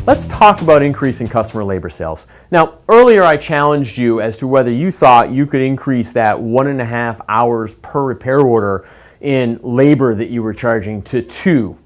Let's talk about increasing customer labor sales. Now, earlier I challenged you as to whether you thought you could increase that 1.5 hours per repair order in labor that you were charging to 2.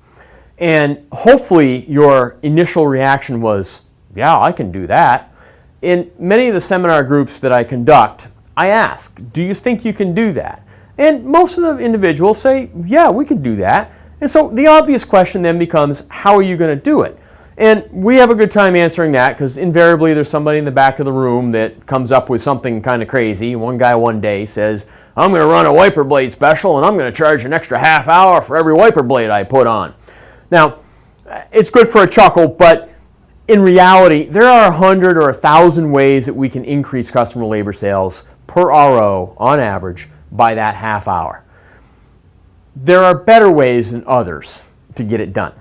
And hopefully your initial reaction was, yeah, I can do that. In many of the seminar groups that I conduct, I ask, do you think you can do that? And most of the individuals say, yeah, we can do that. And so the obvious question then becomes, how are you going to do it? And we have a good time answering that because invariably there's somebody in the back of the room that comes up with something kind of crazy. One guy one day says, I'm going to run a wiper blade special and I'm going to charge an extra half hour for every wiper blade I put on. Now, it's good for a chuckle, but in reality, there are 100 or 1,000 ways that we can increase customer labor sales per RO on average by that half hour. There are better ways than others to get it done.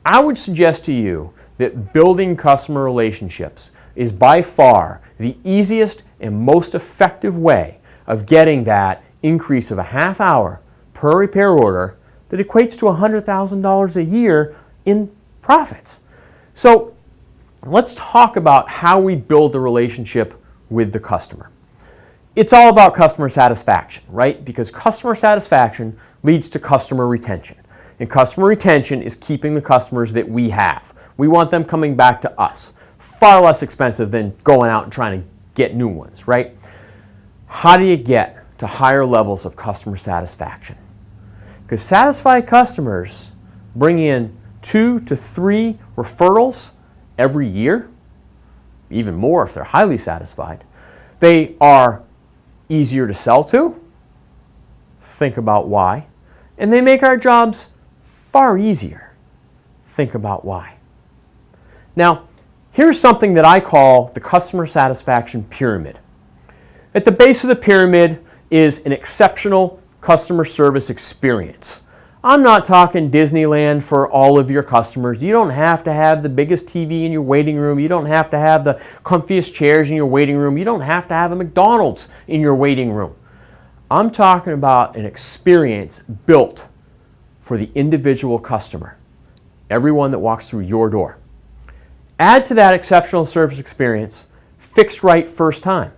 I would suggest to you that building customer relationships is by far the easiest and most effective way of getting that increase of a half hour per repair order that equates to $100,000 a year in profits. So let's talk about how we build the relationship with the customer. It's all about customer satisfaction, right? Because customer satisfaction leads to customer retention. And customer retention is keeping the customers that we have. We want them coming back to us. Far less expensive than going out and trying to get new ones, right? How do you get to higher levels of customer satisfaction? Because satisfied customers bring in 2 to 3 referrals every year, even more if they're highly satisfied. They are easier to sell to. Think about why. And they make our jobs far easier. Think about why. Now, here's something that I call the customer satisfaction pyramid. At the base of the pyramid is an exceptional customer service experience. I'm not talking Disneyland for all of your customers. You don't have to have the biggest TV in your waiting room. You don't have to have the comfiest chairs in your waiting room. You don't have to have a McDonald's in your waiting room. I'm talking about an experience built for the individual customer, everyone that walks through your door. Add to that exceptional service experience, fixed right first time.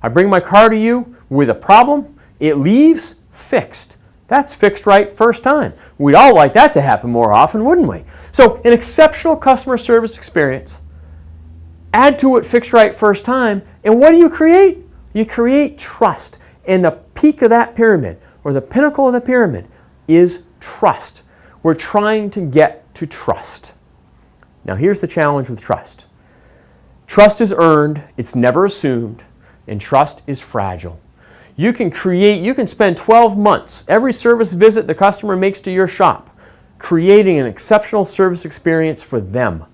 I bring my car to you with a problem, it leaves fixed. That's fixed right first time. We'd all like that to happen more often, wouldn't we? So an exceptional customer service experience, add to it fixed right first time, and what do you create? You create trust. And the peak of that pyramid, or the pinnacle of the pyramid, is trust. We're trying to get to trust. Now here's the challenge with trust. Trust is earned, it's never assumed, and trust is fragile. You can spend 12 months, every service visit the customer makes to your shop, creating an exceptional service experience for them.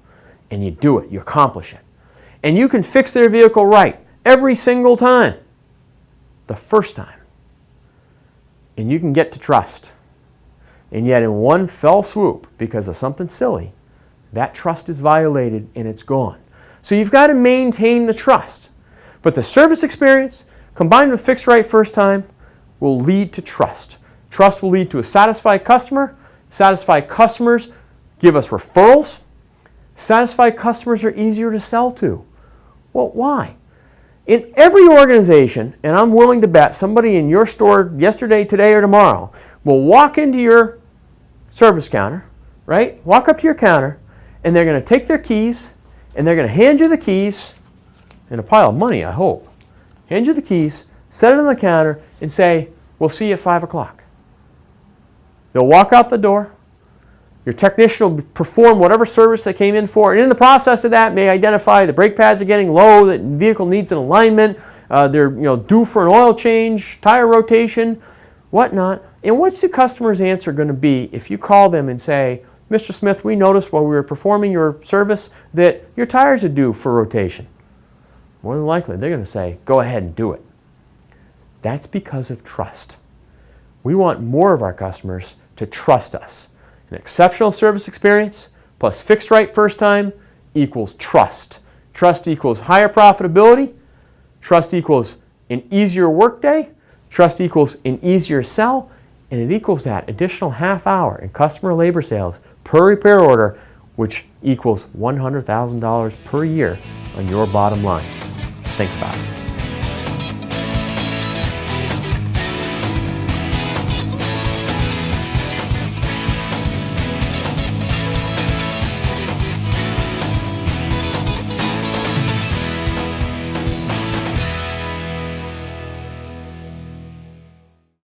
And you do it, you accomplish it. And you can fix their vehicle right every single time, the first time. And you can get to trust. And yet in one fell swoop, because of something silly, that trust is violated and it's gone. So you've got to maintain the trust. But the service experience, combined with fixed right first time, will lead to trust. Trust will lead to a satisfied customer. Satisfied customers give us referrals. Satisfied customers are easier to sell to. Well, why? In every organization, and I'm willing to bet somebody in your store yesterday, today, or tomorrow will walk into your service counter, right? Walk up to your counter, and they're going to take their keys, and they're going to hand you the keys, and a pile of money, I hope. Hand you the keys, set it on the counter, and say, we'll see you at 5 o'clock. They'll walk out the door. Your technician will perform whatever service they came in for, and in the process of that may identify the brake pads are getting low, the vehicle needs an alignment, they're due for an oil change, tire rotation, whatnot. And what's the customer's answer going to be if you call them and say, Mr. Smith, we noticed while we were performing your service that your tires are due for rotation? More than likely, they're going to say, go ahead and do it. That's because of trust. We want more of our customers to trust us. An exceptional service experience plus fixed right first time equals trust. Trust equals higher profitability. Trust equals an easier workday. Trust equals an easier sell. And it equals that additional half hour in customer labor sales per repair order which equals $100,000 per year on your bottom line. Think about it.